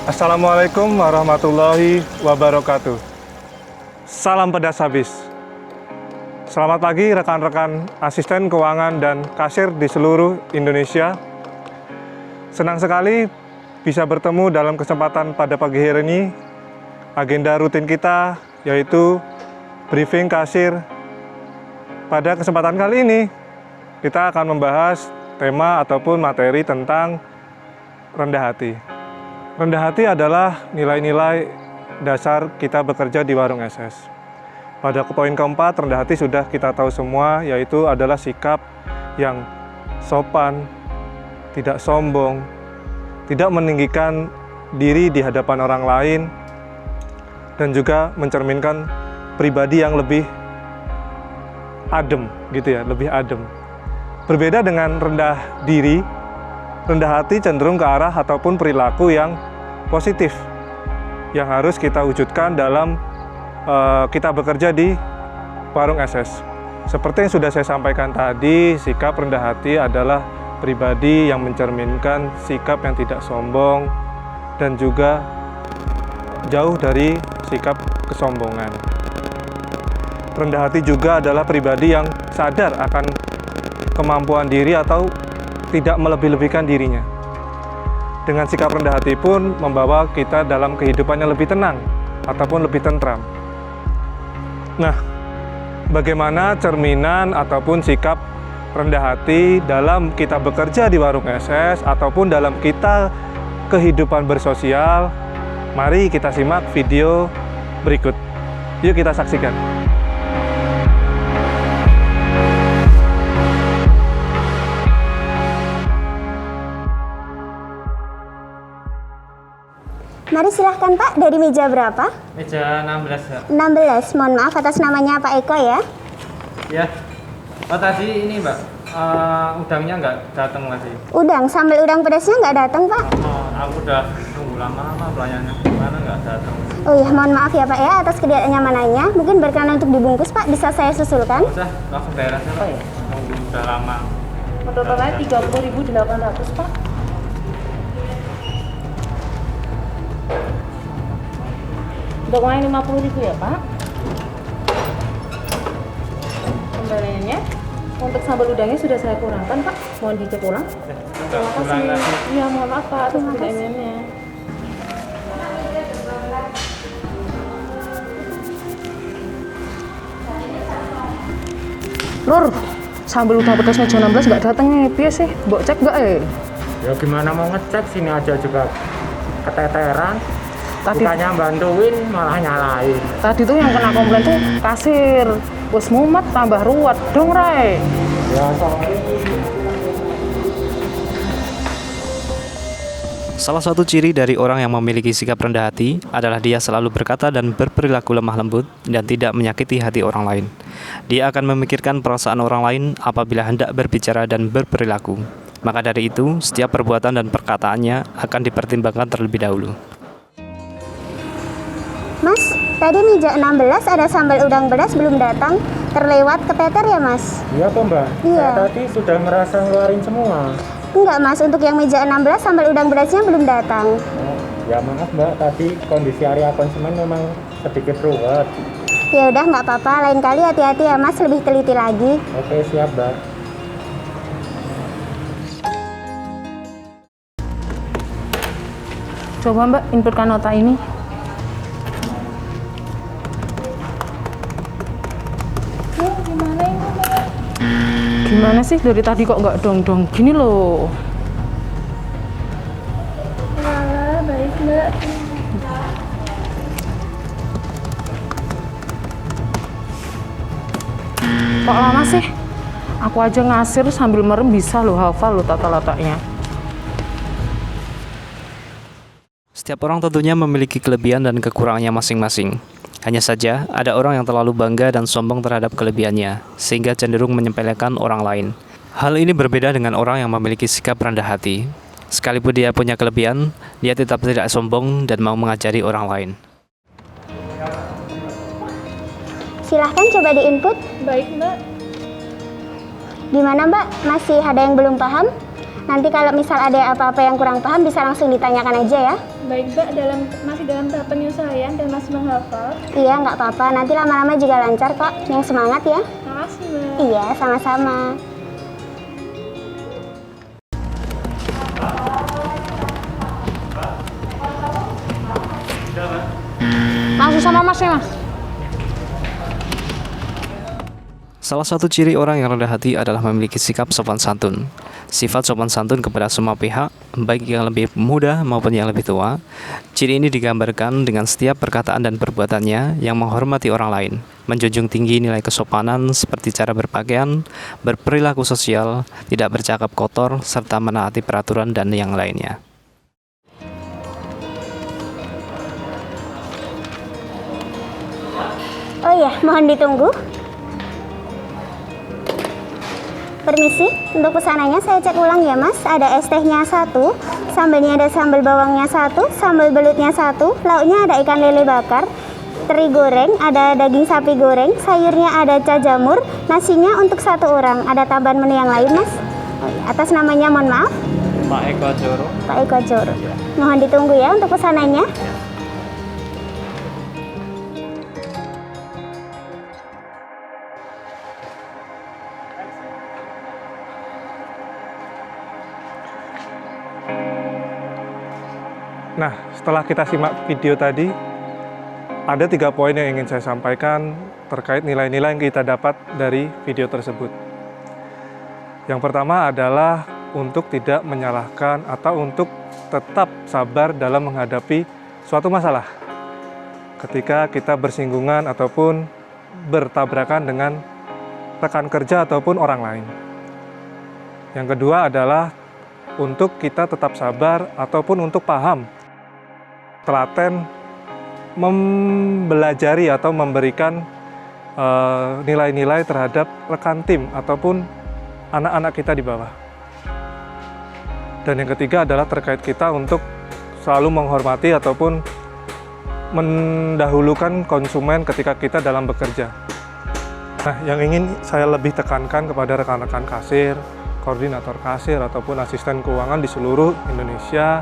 Assalamualaikum warahmatullahi wabarakatuh. Salam pedas habis. Selamat pagi rekan-rekan asisten keuangan dan kasir di seluruh Indonesia. Senang sekali bisa bertemu dalam kesempatan pada pagi hari ini. Agenda rutin kita yaitu briefing kasir. Pada kesempatan kali ini kita akan membahas tema ataupun materi tentang rendah hati. Rendah hati adalah nilai-nilai dasar kita bekerja di warung SS. Pada poin keempat, rendah hati sudah kita tahu semua, yaitu adalah sikap yang sopan, tidak sombong, tidak meninggikan diri di hadapan orang lain, dan juga mencerminkan pribadi yang lebih adem, gitu ya, lebih adem. Berbeda dengan rendah diri, rendah hati cenderung ke arah ataupun perilaku yang positif yang harus kita wujudkan dalam kita bekerja di warung SS. Seperti yang sudah saya sampaikan tadi, sikap rendah hati adalah pribadi yang mencerminkan sikap yang tidak sombong dan juga jauh dari sikap kesombongan. Rendah hati juga adalah pribadi yang sadar akan kemampuan diri atau tidak melebih-lebihkan dirinya. Dengan sikap rendah hati pun membawa kita dalam kehidupan yang lebih tenang ataupun lebih tentram. Nah, bagaimana cerminan ataupun sikap rendah hati dalam kita bekerja di warung SS ataupun dalam kita kehidupan bersosial? Mari kita simak video berikut. Yuk kita saksikan. Mari silahkan Pak, dari meja berapa? Meja 16 ya. 16, mohon maaf atas namanya Pak Eko ya. Ya. Oh tadi ini Mbak, udangnya nggak datang lagi. Udang, sambal udang pedasnya nggak datang Pak? Oh, aku udah tunggu lama-lama pelayannya, mana nggak datang. Oh iya, mohon maaf ya Pak ya atas ketidaknyamanannya. Mungkin berkenan untuk dibungkus Pak, bisa saya susulkan? Udah, langsung beres ya Pak. Tunggu udah lama. Totalnya 30.800 Pak. Untuk uangnya 50.000 ya Pak. Kembaliannya untuk sambal udangnya sudah saya kurangkan Pak. Mohon dicek ulang. Terima kasih. Iya, mohon maaf Pak atas ketidaknyamanannya. Lur, sambal udang pedas meja 16 nggak datang nih. Piye sih? Mbok cek nggak Ya gimana mau ngecek, sini aja juga keteteran. Tadi Bukannya bantuin malah nyalain. Tadi tuh yang kena komplain tuh kasir. Wes mumet tambah ruwet dong, Ray. Ya sorry. Salah satu ciri dari orang yang memiliki sikap rendah hati adalah dia selalu berkata dan berperilaku lemah lembut dan tidak menyakiti hati orang lain. Dia akan memikirkan perasaan orang lain apabila hendak berbicara dan berperilaku. Maka dari itu, setiap perbuatan dan perkataannya akan dipertimbangkan terlebih dahulu. Mas, tadi meja 16 ada sambal udang pedas belum datang. Terlewat keteter ya Mas? Iya kok Mbak, Iya. saya tadi sudah ngerasa ngeluarin semua. Enggak Mas, untuk yang meja 16 sambal udang pedasnya belum datang. Oh, ya maaf Mbak, tadi kondisi area konsumen memang sedikit ruwet. Ya udah nggak apa-apa, lain kali hati-hati ya Mas, lebih teliti lagi. Oke siap Mbak. Coba Mbak inputkan nota ini. Gimana sih dari tadi kok nggak dong-dong gini loh? Baik Mbak. Kok lama sih? Aku aja ngasir sambil merem bisa loh, hafal loh tata letaknya. Setiap orang tentunya memiliki kelebihan dan kekurangannya masing-masing. Hanya saja, ada orang yang terlalu bangga dan sombong terhadap kelebihannya, sehingga cenderung menyepelekan orang lain. Hal ini berbeda dengan orang yang memiliki sikap rendah hati. Sekalipun dia punya kelebihan, dia tetap tidak sombong dan mau mengajari orang lain. Silahkan coba diinput. Baik Mbak. Gimana Mbak? Masih ada yang belum paham? Nanti kalau misal ada apa-apa yang kurang paham bisa langsung ditanyakan aja ya. Baik Mbak, masih dalam tahap penyesuaian dan masih menghafal. Iya, nggak apa-apa. Nanti lama-lama juga lancar kok. Yang semangat ya. Makasih Mbak. Iya, sama-sama. Langsung sama Mas ya Mas. Salah satu ciri orang yang rendah hati adalah memiliki sikap sopan santun. Sifat sopan santun kepada semua pihak, baik yang lebih muda maupun yang lebih tua. Ciri ini digambarkan dengan setiap perkataan dan perbuatannya yang menghormati orang lain, menjunjung tinggi nilai kesopanan seperti cara berpakaian, berperilaku sosial, tidak bercakap kotor, serta menaati peraturan dan yang lainnya. Oh iya, mohon ditunggu. Permisi, untuk pesanannya saya cek ulang ya Mas. Ada es tehnya 1, sambalnya ada sambal bawangnya 1, sambal belutnya 1, lauknya ada ikan lele bakar, teri goreng, ada daging sapi goreng, sayurnya ada jamur, nasinya untuk 1 orang. Ada tambahan menu yang lain Mas? Oh iya. Atas namanya mohon maaf. Pak Eko Joro. Pak Eko Joro. Mohon ditunggu ya untuk pesanannya. Nah, setelah kita simak video tadi, ada 3 poin yang ingin saya sampaikan terkait nilai-nilai yang kita dapat dari video tersebut. Yang pertama adalah untuk tidak menyalahkan atau untuk tetap sabar dalam menghadapi suatu masalah. Ketika kita bersinggungan ataupun bertabrakan dengan rekan kerja ataupun orang lain. Yang kedua adalah untuk kita tetap sabar ataupun untuk paham, telaten membelajari atau memberikan nilai-nilai terhadap rekan tim ataupun anak-anak kita di bawah. Dan yang ketiga adalah terkait kita untuk selalu menghormati ataupun mendahulukan konsumen ketika kita dalam bekerja. Nah, yang ingin saya lebih tekankan kepada rekan-rekan kasir, koordinator kasir ataupun asisten keuangan di seluruh Indonesia,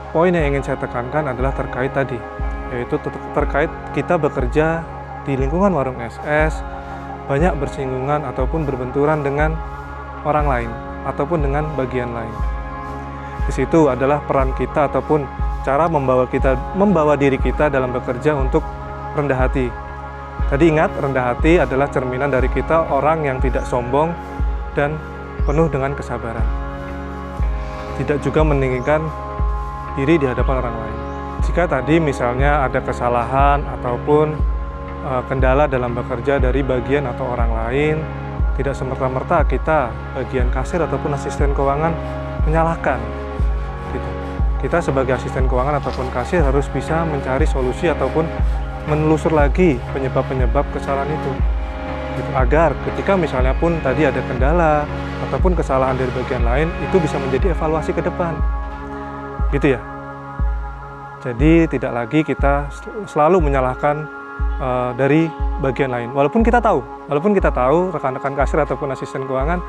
poin yang ingin saya tekankan adalah terkait tadi, yaitu terkait kita bekerja di lingkungan warung SS, banyak bersinggungan ataupun berbenturan dengan orang lain ataupun dengan bagian lain. Di situ adalah peran kita ataupun cara membawa diri kita dalam bekerja untuk rendah hati. Tadi ingat, rendah hati adalah cerminan dari kita orang yang tidak sombong dan penuh dengan kesabaran. Tidak juga meninggikan diri di hadapan orang lain. Jika tadi misalnya ada kesalahan ataupun kendala dalam bekerja dari bagian atau orang lain, tidak semerta-merta kita bagian kasir ataupun asisten keuangan menyalahkan. Gitu. Kita sebagai asisten keuangan ataupun kasir harus bisa mencari solusi ataupun menelusur lagi penyebab-penyebab kesalahan itu. Gitu. Agar ketika misalnya pun tadi ada kendala ataupun kesalahan dari bagian lain, itu bisa menjadi evaluasi ke depan. Gitu ya. Jadi tidak lagi kita selalu menyalahkan dari bagian lain. Walaupun kita tahu rekan-rekan kasir ataupun asisten keuangan,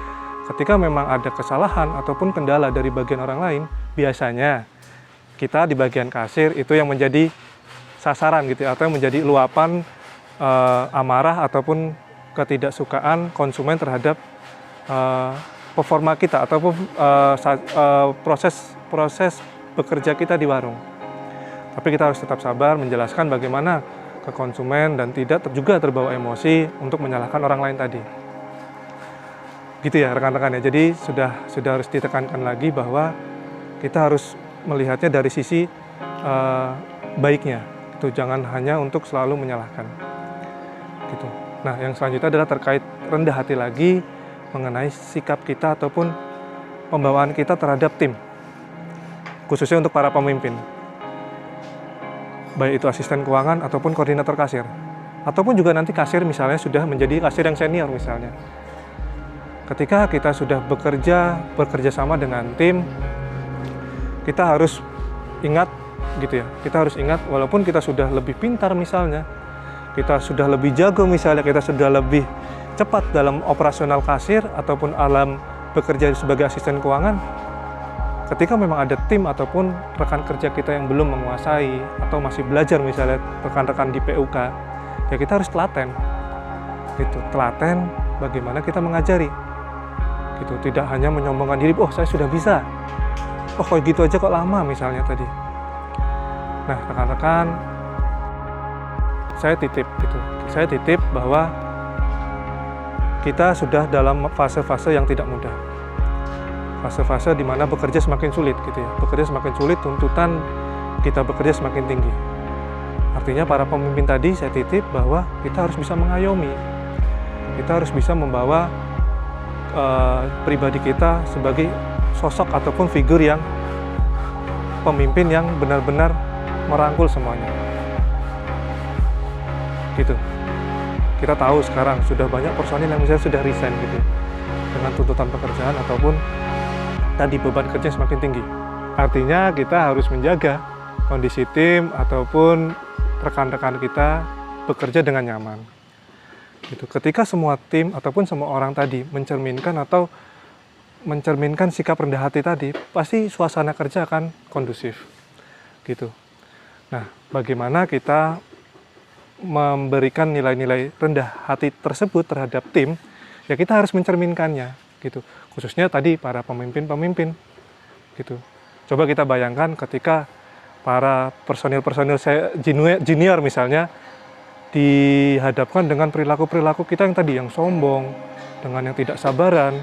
ketika memang ada kesalahan ataupun kendala dari bagian orang lain, biasanya kita di bagian kasir itu yang menjadi sasaran gitu, atau yang menjadi luapan amarah ataupun ketidaksukaan konsumen terhadap performa kita ataupun proses bekerja kita di warung. Tapi kita harus tetap sabar menjelaskan bagaimana ke konsumen dan tidak juga terbawa emosi untuk menyalahkan orang lain tadi. Gitu ya rekan-rekan ya. Jadi sudah harus ditekankan lagi bahwa kita harus melihatnya dari sisi baiknya. Itu jangan hanya untuk selalu menyalahkan. Gitu. Nah, yang selanjutnya adalah terkait rendah hati lagi mengenai sikap kita ataupun pembawaan kita terhadap tim. Khususnya untuk para pemimpin. Baik itu asisten keuangan ataupun koordinator kasir. Ataupun juga nanti kasir misalnya sudah menjadi kasir yang senior misalnya. Ketika kita sudah bekerja sama dengan tim, kita harus ingat gitu ya. Kita harus ingat walaupun kita sudah lebih pintar misalnya, kita sudah lebih jago misalnya, kita sudah lebih cepat dalam operasional kasir ataupun bekerja sebagai asisten keuangan, ketika memang ada tim ataupun rekan kerja kita yang belum menguasai atau masih belajar, misalnya rekan-rekan di PUK, ya kita harus telaten. Gitu, telaten bagaimana kita mengajari. Gitu, tidak hanya menyombongkan diri, oh saya sudah bisa. Oh kok gitu aja kok lama misalnya tadi. Nah, rekan-rekan, saya titip bahwa kita sudah dalam fase-fase yang tidak mudah. Fase-fase di mana bekerja semakin sulit gitu ya. Bekerja semakin sulit, tuntutan kita bekerja semakin tinggi. Artinya para pemimpin tadi saya titip bahwa kita harus bisa mengayomi. Kita harus bisa membawa pribadi kita sebagai sosok ataupun figur yang pemimpin yang benar-benar merangkul semuanya. Gitu. Kita tahu sekarang sudah banyak personil yang misalnya sudah resign gitu dengan tuntutan pekerjaan ataupun tadi beban kerja semakin tinggi. Artinya kita harus menjaga kondisi tim ataupun rekan-rekan kita bekerja dengan nyaman. Gitu. Ketika semua tim ataupun semua orang tadi mencerminkan sikap rendah hati tadi, pasti suasana kerja akan kondusif. Gitu. Nah, bagaimana kita memberikan nilai-nilai rendah hati tersebut terhadap tim, ya kita harus mencerminkannya, gitu. Khususnya tadi para pemimpin-pemimpin, gitu. Coba kita bayangkan ketika para personil-personil saya junior misalnya dihadapkan dengan perilaku-perilaku kita yang tadi yang sombong, dengan yang tidak sabaran,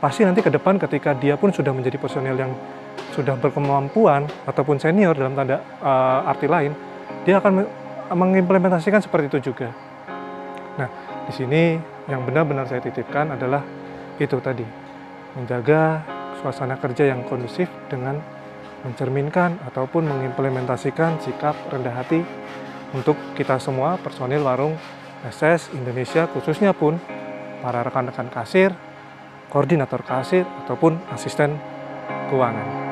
pasti nanti ke depan ketika dia pun sudah menjadi personil yang sudah berkemampuan ataupun senior dalam tanda arti lain, dia akan mengimplementasikan seperti itu juga. Nah, di sini yang benar-benar saya titipkan adalah itu tadi, menjaga suasana kerja yang kondusif dengan mencerminkan ataupun mengimplementasikan sikap rendah hati untuk kita semua personil warung SS Indonesia, khususnya pun para rekan-rekan kasir, koordinator kasir ataupun asisten keuangan.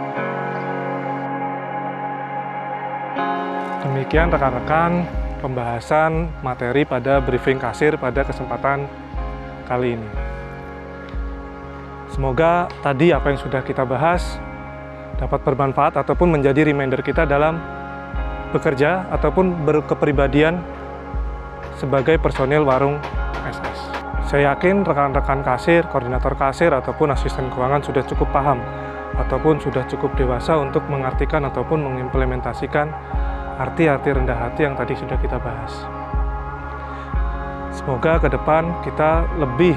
Demikian rekan-rekan pembahasan materi pada briefing kasir pada kesempatan kali ini. Semoga tadi apa yang sudah kita bahas dapat bermanfaat ataupun menjadi reminder kita dalam bekerja ataupun berkepribadian sebagai personil warung SS. Saya yakin rekan-rekan kasir, koordinator kasir ataupun asisten keuangan sudah cukup paham ataupun sudah cukup dewasa untuk mengartikan ataupun mengimplementasikan arti-arti rendah hati yang tadi sudah kita bahas. Semoga ke depan kita lebih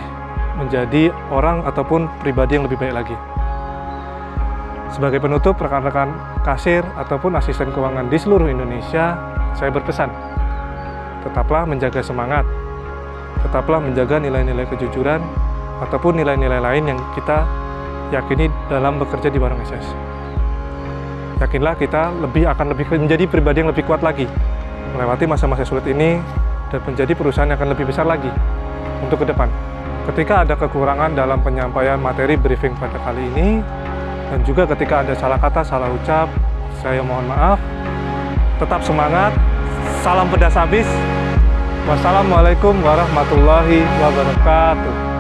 menjadi orang ataupun pribadi yang lebih baik lagi. Sebagai penutup, rekan-rekan kasir ataupun asisten keuangan di seluruh Indonesia, saya berpesan, tetaplah menjaga semangat, tetaplah menjaga nilai-nilai kejujuran ataupun nilai-nilai lain yang kita yakini dalam bekerja di warung SS. Yakinlah kita akan lebih menjadi pribadi yang lebih kuat lagi, melewati masa-masa sulit ini dan menjadi perusahaan yang akan lebih besar lagi untuk ke depan. Ketika ada kekurangan dalam penyampaian materi briefing pada kali ini, dan juga ketika ada salah kata, salah ucap, saya mohon maaf. Tetap semangat, salam pedas habis. Wassalamualaikum warahmatullahi wabarakatuh.